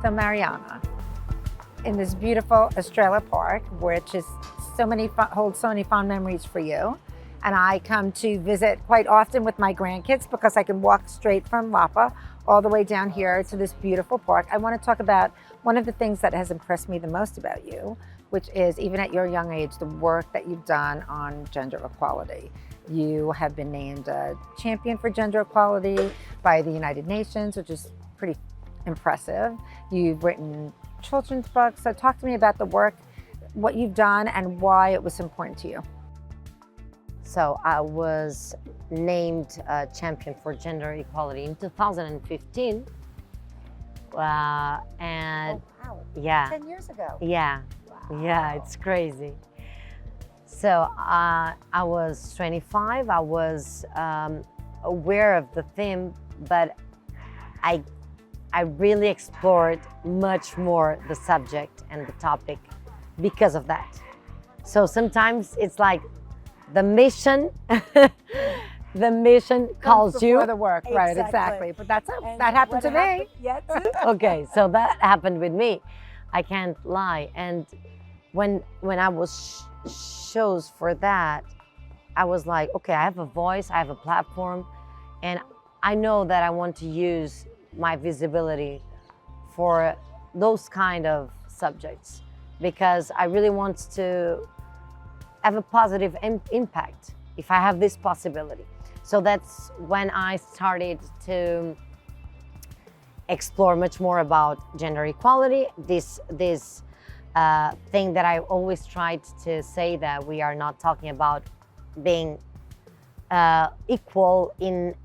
So Mariana, in this beautiful Estrella Park, which is holds so many fond memories for you, and I come to visit quite often with my grandkids because I can walk straight from Lapa all the way down here to this beautiful park. I want to talk about one of the things that has impressed me the most about you, which is, even at your young age, the work that you've done on gender equality. You have been named a champion for gender equality by the United Nations, which is pretty impressive. You've written children's books. So talk to me about the work, what you've done, and why it was important to you. So I was named champion for gender equality in 2015. And oh, wow. yeah, 10 years ago. Yeah, Wow. yeah, it's crazy. So I was 25. I was aware of the theme, but I really explored much more the subject and the topic because of that. So sometimes it's like the mission, the mission calls you. For the work, right? Exactly. But that happened to me. Yes. Okay, so that happened with me. I can't lie. And when I was shows for that, I was like, okay, I have a voice, I have a platform, and I know that I want to use my visibility for those kind of subjects because I really want to have a positive impact if I have this possibility. So that's when I started to explore much more about gender equality, this thing that I always tried to say, that we are not talking about being equal in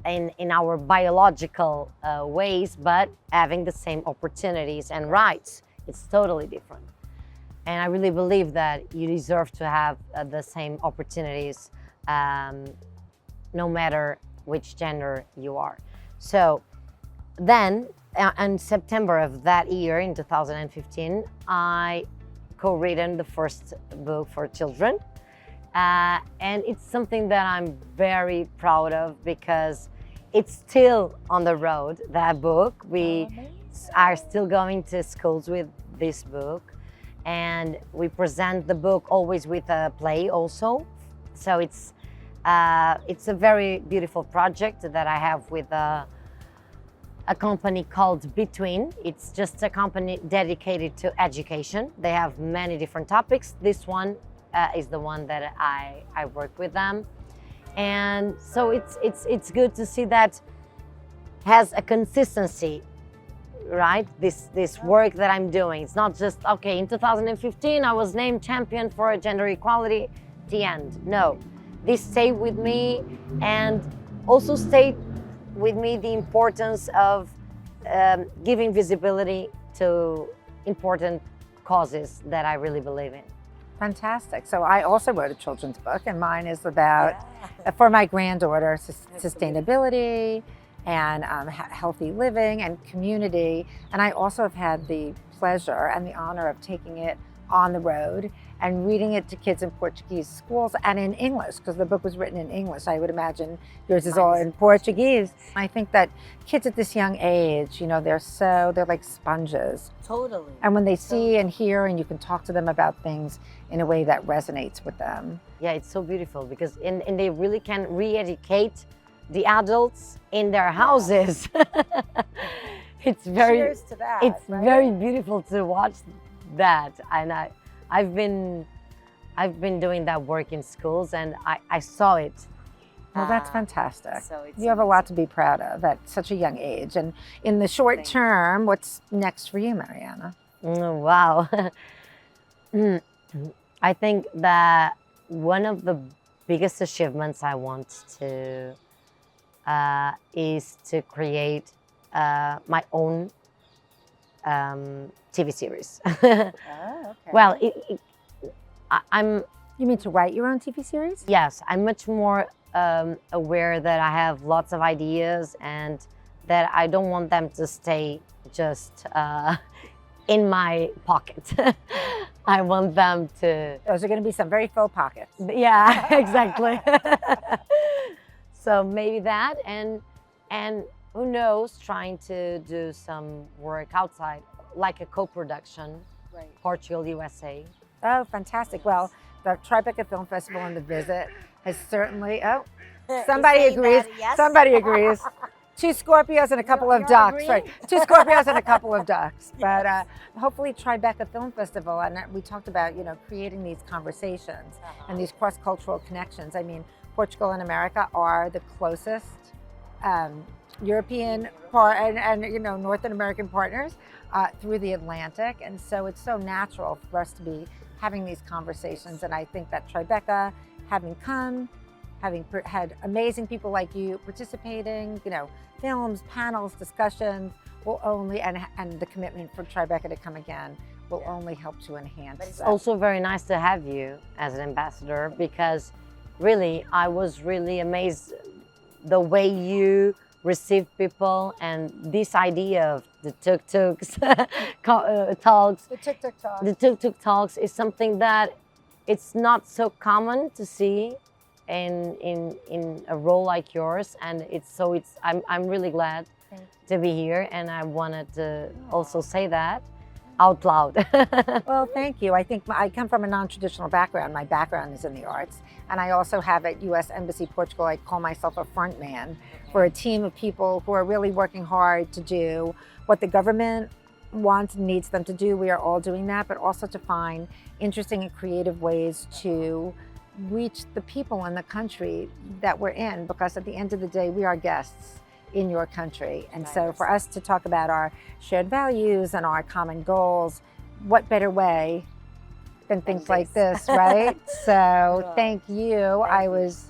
our biological ways, but having the same opportunities and rights. It's totally different. And I really believe that you deserve to have the same opportunities no matter which gender you are. So then in September of that year, in 2015, I co-written the first book for children. And it's something that I'm very proud of because it's still on the road, that book. We are still going to schools with this book, and we present the book always with a play also. So it's a very beautiful project that I have with a company called Between. It's just a company dedicated to education. They have many different topics. This one is the one that I work with them, and so it's good to see that has a consistency, right? This work that I'm doing. It's not just okay. In 2015, I was named champion for gender equality. The end. No, this stayed with me, and also stayed with me the importance of giving visibility to important causes that I really believe in. Fantastic. So I also wrote a children's book, and mine is about, for my granddaughter, sustainability and healthy living and community. And I also have had the pleasure and the honor of taking it on the road and reading it to kids in Portuguese schools and in English, because the book was written in English. I would imagine yours is all in Portuguese. I think that kids at this young age, you know, they're like sponges. Totally. And when they see and hear, and you can talk to them about things in a way that resonates with them. Yeah, it's so beautiful because and they really can re-educate the adults in their houses. It's very, cheers to that, it's right? very beautiful to watch that. And I've been doing that work in schools, and I saw it. Well, that's fantastic. So it's you have a lot to be proud of at such a young age. And in the short term, what's next for you, Mariana? Wow. I think that one of the biggest achievements I want to is to create my own TV series. Oh, okay. Well, You mean to write your own TV series? yes, I'm much more aware that I have lots of ideas and that I don't want them to stay just in my pocket. I want them to... Those are going to be some very full pockets. Yeah, exactly. So maybe that, and who knows, trying to do some work outside like a co-production, Right. Portugal, USA. Oh, fantastic. Well, the Tribeca Film Festival and the visit has certainly, somebody saying agrees. that, yes. Somebody agrees. Two Scorpios and a couple of You're ducks, agreeing? right? Two Scorpios and a couple of ducks. But hopefully Tribeca Film Festival, and we talked about, creating these conversations and these cross-cultural connections. I mean, Portugal and America are the closest European part and North American partners through the Atlantic, and so it's so natural for us to be having these conversations. And I think that Tribeca, having come, having had amazing people like you participating, films, panels, discussions, will only and the commitment for Tribeca to come again will only help to enhance. But it's that. also very nice to have you as an ambassador, because really I was really amazed the way you receive people, and this idea of the tuk-tuks talks. The tuk-tuk talk. The tuk-tuk talks is something that it's not so common to see in a role like yours, and I'm really glad to be here, and I wanted to also say that out loud. Well, thank you. I think I come from a non-traditional background. My background is in the arts, and I also have at U.S. Embassy Portugal, I call myself a front man for a team of people who are really working hard to do what the government wants and needs them to do. We are all doing that, but also to find interesting and creative ways to reach the people in the country that we're in, because at the end of the day, we are guests in your country. And so for us to talk about our shared values and our common goals, what better way than things like this, right? So thank you. I was,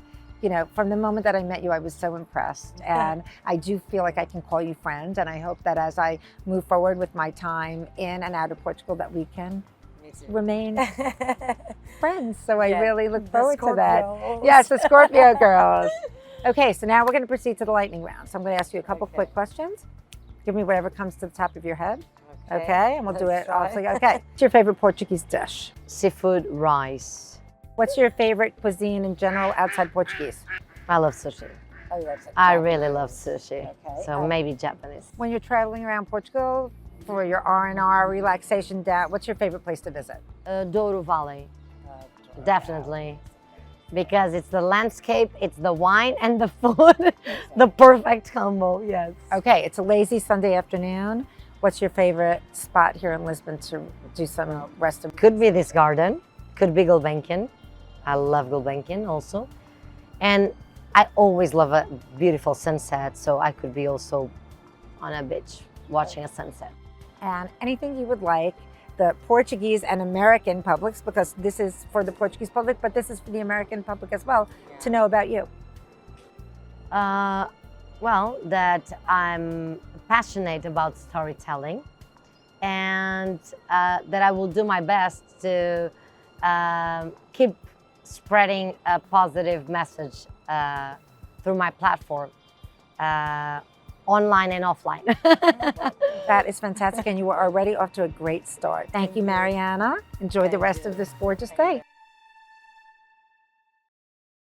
from the moment that I met you, I was so impressed. And I do feel like I can call you friend. And I hope that as I move forward with my time in and out of Portugal, that we can remain friends. So I really look forward to that. Yes, the Scorpio girls. Okay, so now we're going to proceed to the lightning round. So I'm going to ask you a couple quick questions. Give me whatever comes to the top of your head. Okay, and we'll do it all together. Okay, what's your favorite Portuguese dish? Seafood rice. What's your favorite cuisine in general outside Portuguese? I love sushi. Oh, you love sushi. I really love sushi. Okay. So maybe Japanese. When you're traveling around Portugal for your R&R relaxation, what's your favorite place to visit? Douro Valley, definitely. Because it's the landscape, it's the wine, and the food. The perfect combo, yes. Okay, it's a lazy Sunday afternoon. What's your favorite spot here in Lisbon to do some rest of? Could be this garden, could be Gulbenkian. I love Gulbenkian also. And I always love a beautiful sunset, so I could be also on a beach watching a sunset. And anything you would like the Portuguese and American publics, because this is for the Portuguese public, but this is for the American public as well, to know about you? Well, that I'm passionate about storytelling, and that I will do my best to keep spreading a positive message through my platform, online and offline. That is fantastic, and you are already off to a great start. Thank you, Mariana. Enjoy the rest of this gorgeous day.